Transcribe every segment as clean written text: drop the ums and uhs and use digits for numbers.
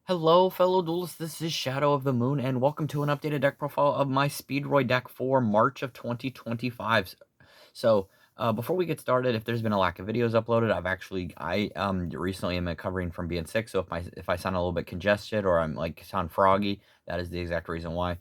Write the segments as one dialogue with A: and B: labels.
A: Hello, fellow duelists. This is Shadow of the Moon, and welcome to an updated deck profile of my Speedroid deck for March of 2025. Before we get started, if there's been a lack of videos uploaded, I recently am recovering from being sick. So if I sound a little bit congested or I'm like sound froggy, that is the exact reason why.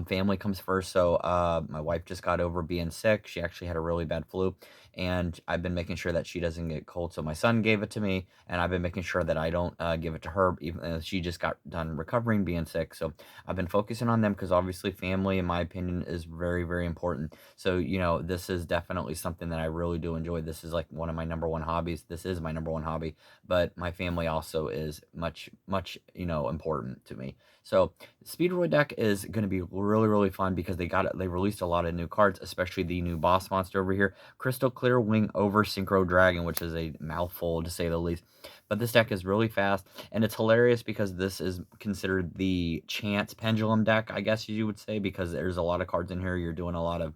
A: Family comes first. My wife just got over being sick. She actually had a really bad flu, and I've been making sure that she doesn't get cold. So my son gave it to me, and I've been making sure that I don't give it to her, even though she just got done recovering being sick. So I've been focusing on them because obviously family, in my opinion, is very, very important. So, this is definitely something that I really do enjoy. This is like one of my number one hobbies. This is my number one hobby, but my family also is much, much, important to me. So Speedroid deck is going to be really, really fun because they released a lot of new cards, especially the new boss monster over here, Crystal Clear Wing Over Synchro Dragon, which is a mouthful to say the least. But this deck is really fast, and it's hilarious because this is considered the chance pendulum deck, I guess you would say, because there's a lot of cards in here. You're doing a lot of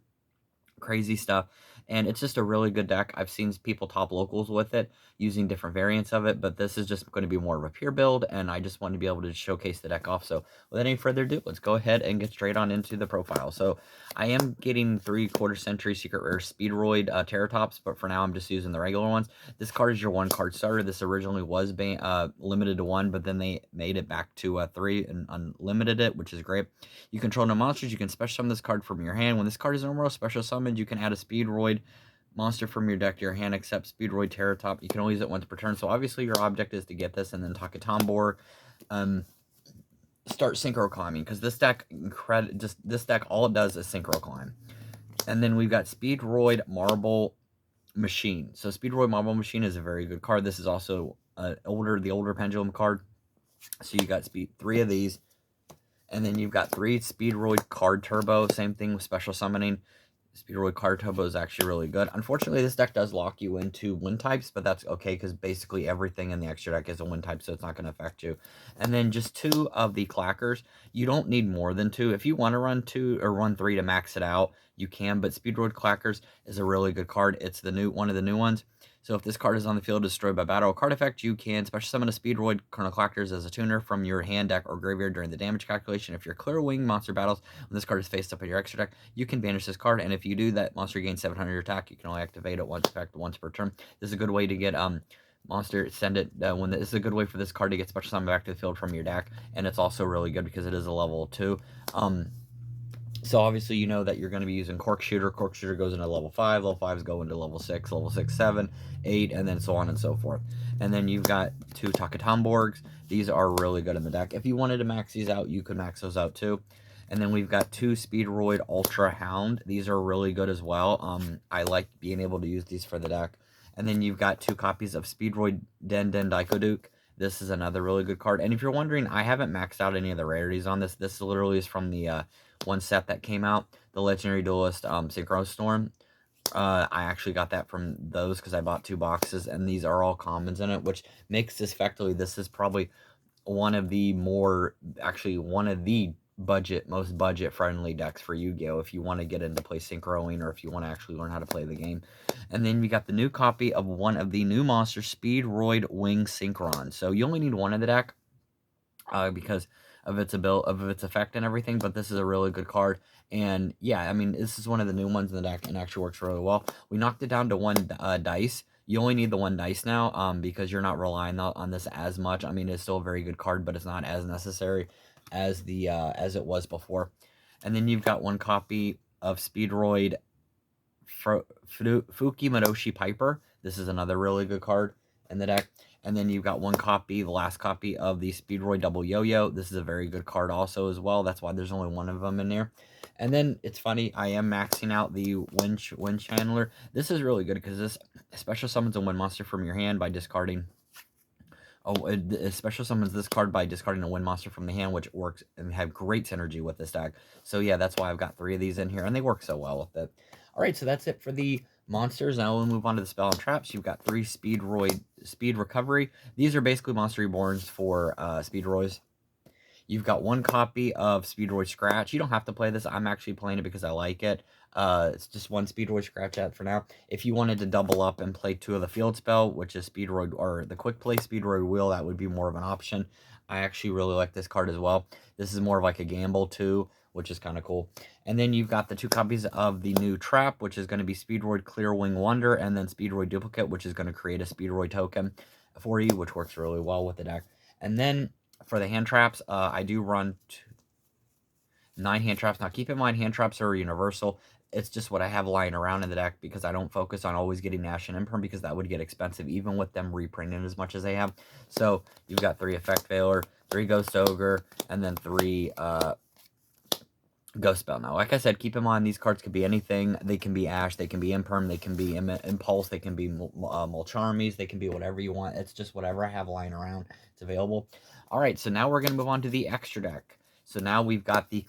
A: crazy stuff, and it's just a really good deck. I've seen people top locals with it using different variants of it, but this is just going to be more of a pure build, and I just want to be able to showcase the deck off. So without any further ado, let's go ahead and get straight on into the profile. So I am getting 3/4 century secret rare Speedroid Terratops, but for now I'm just using the regular ones. This card is your one card starter. This originally was limited to one, but then they made it back to three and unlimited it, which is great. You control no monsters. You can special summon this card from your hand. When this card is normal special summoned, you can add a Speedroid monster from your deck to your hand, except Speedroid Terratop. You can only use it once per turn. So obviously your object is to get this and then Takatombor, start synchro climbing, because this deck all it does is synchro climb. And then we've got Speedroid Marble Machine. So Speedroid Marble Machine is a very good card. This is also the older pendulum card. So you got three of these. And then you've got 3 Speedroid Card Turbo. Same thing with special summoning. Speedroid Card Turbo is actually really good. Unfortunately, this deck does lock you into wind types, but that's okay because basically everything in the extra deck is a wind type, so it's not going to affect you. And then just 2 of the clackers. You don't need more than 2. If you want to run 2 or run 3 to max it out, you can, but Speedroid Clackers is a really good card. It's one of the new ones. So if this card is on the field destroyed by battle or card effect, you can special summon a Speedroid Colonel Clackers as a tuner from your hand, deck, or graveyard during the damage calculation. If you're clear wing monster battles, when this card is faced up in your extra deck, you can banish this card, and if you do, that monster gains 700 attack. You can only activate it once per turn. This is a good way to get monster send it this is a good way for this card to get special summon back to the field from your deck, and it's also really good because it is a level 2. So obviously you know that you're going to be using Cork Shooter. Cork Shooter goes into level 5. Level 5s go into level 6, level 6, 7, 8, and then so on and so forth. And then you've got 2 Takatomborgs. These are really good in the deck. If you wanted to max these out, you could max those out too. And then we've got 2 Speedroid Ultra Hound. These are really good as well. I like being able to use these for the deck. And then you've got 2 copies of Speedroid Den Daikoduke. This is another really good card. And if you're wondering, I haven't maxed out any of the rarities on this. This literally is from the one set that came out, the Legendary Duelist Synchro Storm. I actually got that from those because I bought 2 boxes, and these are all commons in it, which makes this effectively, this is probably one of the most budget friendly decks for Yu-Gi-Oh! If you want to get into play synchroing, or if you want to actually learn how to play the game. And then we got the new copy of one of the new monsters, Speedroid Wing Synchron. So you only need one in the deck because of its effect and everything, but this is a really good card. And yeah, I mean, this is one of the new ones in the deck and actually works really well. We knocked it down to 1 dice. You only need the 1 dice now, because you're not relying on this as much. I mean, it's still a very good card, but it's not as necessary as it was before. And then you've got 1 copy of Speedroid Fukimadoshi Piper. This is another really good card in the deck. And then you've got 1 copy, the last copy of the Speedroid Double Yo-Yo. This is a very good card also as well. That's why there's only 1 of them in there. And then it's funny, I am maxing out the Wind Channeler. This is really good because this special summons a wind monster from your hand by discarding. It special summons this card by discarding a wind monster from the hand, which works and have great synergy with this deck. So yeah, that's why I've got 3 of these in here, and they work so well with it. All right, so that's it for the monsters. Now we'll move on to the spell and traps. You've got 3 Speed Recovery. These are basically monster reborns for Speedroids. You've got one copy of Speedroid Scratch. You don't have to play this. I'm actually playing it because I like it. It's just one Speedroid Scratch out for now. If you wanted to double up and play 2 of the Field Spell, which is Speedroid, or the Quick Play Speedroid Wheel, that would be more of an option. I actually really like this card as well. This is more of like a gamble too, which is kind of cool. And then you've got the 2 copies of the new Trap, which is going to be Speedroid Clear Wing Wonder, and then Speedroid Duplicate, which is going to create a Speedroid token for you, which works really well with the deck. And then for the hand traps, I do run 9 hand traps. Now, keep in mind, hand traps are universal. It's just what I have lying around in the deck because I don't focus on always getting Nash and Imperm because that would get expensive even with them reprinting as much as they have. So, you've got 3 Effect Veiler, 3 Ghost Ogre, and then 3 Ghost Spell. Now, like I said, keep in mind, these cards could be anything. They can be Ash, they can be Imperm, they can be Impulse, they can be Mulcharmies, they can be whatever you want. It's just whatever I have lying around. It's available. All right, so now we're going to move on to the extra deck. So now we've got the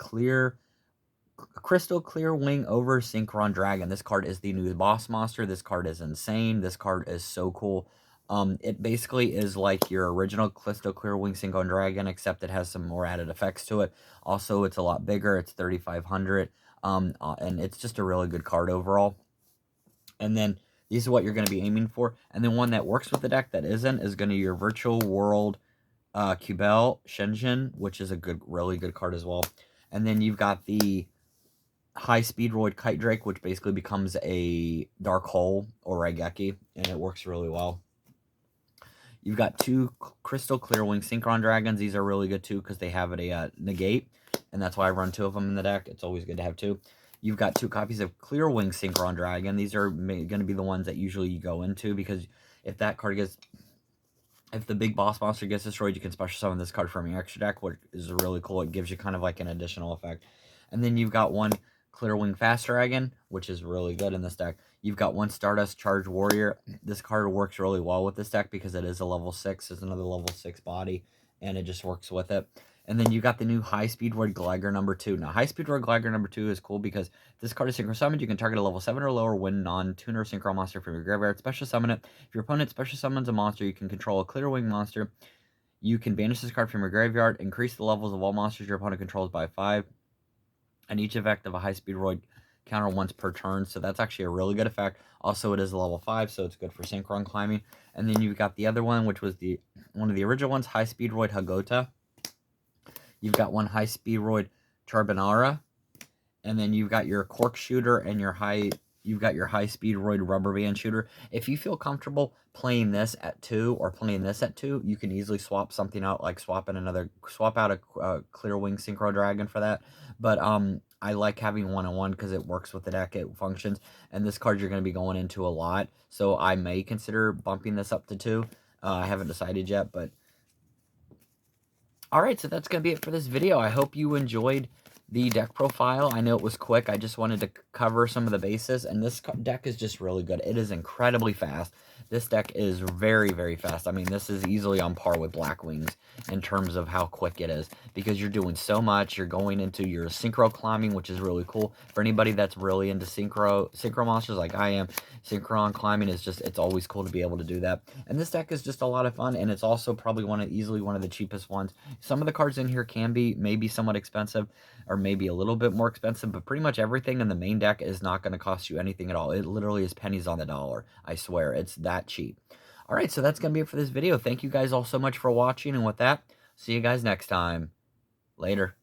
A: Crystal Clear Wing Over Synchron Dragon. This card is the new boss monster. This card is insane. This card is so cool. It basically is like your original Crystal Clear Wing Synchron Dragon, except it has some more added effects to it. Also, it's a lot bigger. It's 3,500. And it's just a really good card overall. And then these are what you're going to be aiming for. And then one that works with the deck that isn't is going to be your Virtual World Cubel Shenzhen, which is a really good card as well. And then you've got the High Speedroid Kite Drake, which basically becomes a Dark Hole or Raigeki, and it works really well. You've got 2 Crystal Clearwing Synchron Dragons. These are really good too because they have a negate, and that's why I run 2 of them in the deck. It's always good to have 2. You've got 2 copies of Clearwing Synchron Dragon. These are going to be the ones that usually you go into because if that card gets... If the big boss monster gets destroyed, you can special summon this card from your extra deck, which is really cool. It gives you kind of like an additional effect. And then you've got 1 Clearwing Fast Dragon, which is really good in this deck. You've got 1 Stardust Charge Warrior. This card works really well with this deck because it is a level 6. It's another level 6 body, and it just works with it. And then you got the new High Speedroid Glider number 2. Now, High Speedroid Glider number 2 is cool because this card is synchro summoned. You can target a level 7 or lower when non-tuner synchro monster from your graveyard. Special summon it. If your opponent special summons a monster, you can control a Clear Wing monster. You can banish this card from your graveyard. Increase the levels of all monsters your opponent controls by 5. And each effect of a High Speedroid counter once per turn. So that's actually a really good effect. Also, it is a level 5, so it's good for synchron climbing. And then you've got the other one, which was one of the original ones, High Speedroid Hagota. You've got 1 High Speedroid Charbonara, and then you've got your Cork Shooter and you've got your High Speedroid Rubber Band Shooter. If you feel comfortable playing this at 2 or playing this at 2, you can easily swap something out, like swap out a Clear Wing Synchro Dragon for that. But I like having 1-on-1 because it works with the deck, it functions, and this card you're going to be going into a lot, so I may consider bumping this up to 2. I haven't decided yet, but alright, so that's going to be it for this video. I hope you enjoyed the deck profile. I know it was quick. I just wanted to cover some of the bases, and this deck is just really good. It is incredibly fast. This deck is very, very fast. I mean, this is easily on par with Black Wings in terms of how quick it is because you're doing so much. You're going into your synchro climbing, which is really cool. For anybody that's really into synchro monsters like I am, synchron climbing is just, it's always cool to be able to do that. And this deck is just a lot of fun, and it's also probably easily one of the cheapest ones. Some of the cards in here can be maybe somewhat expensive or maybe a little bit more expensive, but pretty much everything in the main deck is not going to cost you anything at all. It literally is pennies on the dollar. I swear, it's that cheap. Alright, so that's going to be it for this video. Thank you guys all so much for watching, and with that, see you guys next time. Later.